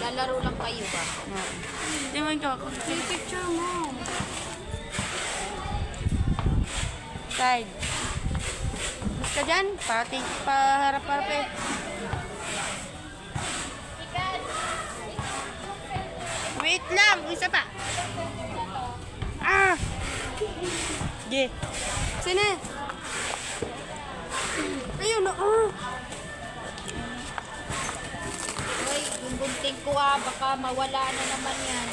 Naglalaro lang kayo ba? Tingnan ko. Picture mo. Side. Mas ka dyan. Pati paharap-harap eh. Wait lang. Isa pa. Ah! Ge. Sino? Ayun na. Uy, yung bunting ko baka mawala na naman yan.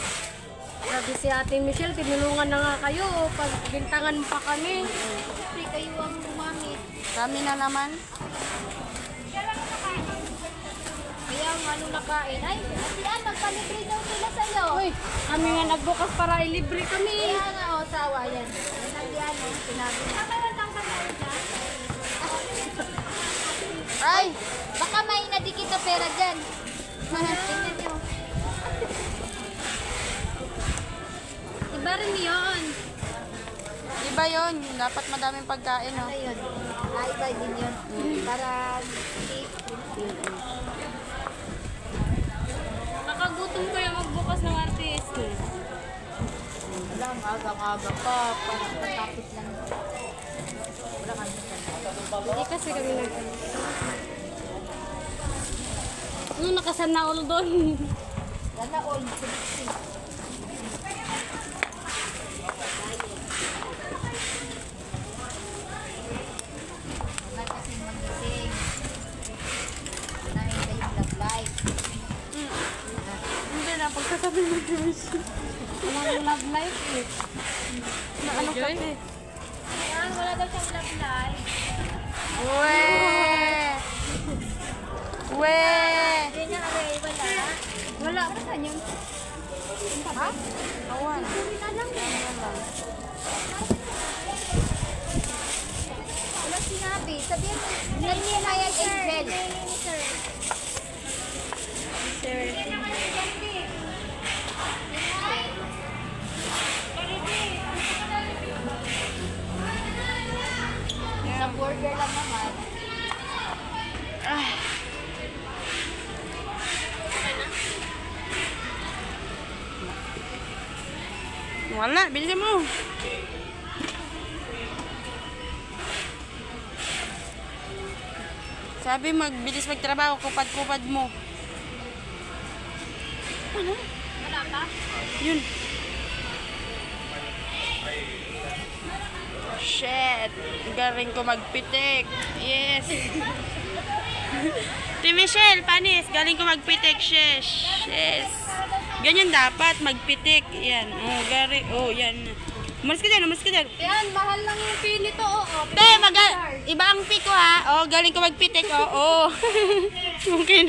Sabi si Ate Michelle, tinulungan na nga kayo. Pagbintangan pa kami. Kasi kayo ang gumamit. Kami na naman. Kaya ang ano nakain. Ay, Ate magpalibre daw sila sa'yo. Uy, kami nga nagbukas para ilibre kami. Kaya nga, sawa yan. Yan ang sinabi niya. Ay! Baka may nadikit na pera dyan. Tingnan nyo. Iba rin yun. Iba yun. Dapat madaming pagkain, no? Ayun. Iba din yun. Para Nakagutom ko yung magbukas ng artist. wala, aga-aga pa. Para matapos lang. Wala kami dyan. Hindi kasi kami Ano nakasana all doon? Sana all. Wala kasi magising. Nahin kayo vlog live. Hindi na. Pagkasabi mo, Joyce. Walang love life eh. Na ano kasi? Ayan, wala daw siyang vlog live. Uwe! Uwe! Hindi niya aray, wala. Wala. Ano saan yun? Ha? Awan. Wala sinabi. Sabihin mo, hindi na yan, Angel. Sa burger lang naman. Wala. Bilisan mo. Sabi magbilis magtrabaho. Kupad-kupad mo. Ano? Wala pa? Yun. Shit. Galing ko magpitik. Yes. Ti Michelle, panis. Galing ko magpitik. Yes. Ganyan dapat. Magpitik. Yan. Oh, galing. Oh, yan. Umalis ka dyan. Umalis ka dyan. Yan, mahal lang yung pili to. Te, iba ang fee ko ha. Oh, galing ko magpitik. Oh, oh. Okay.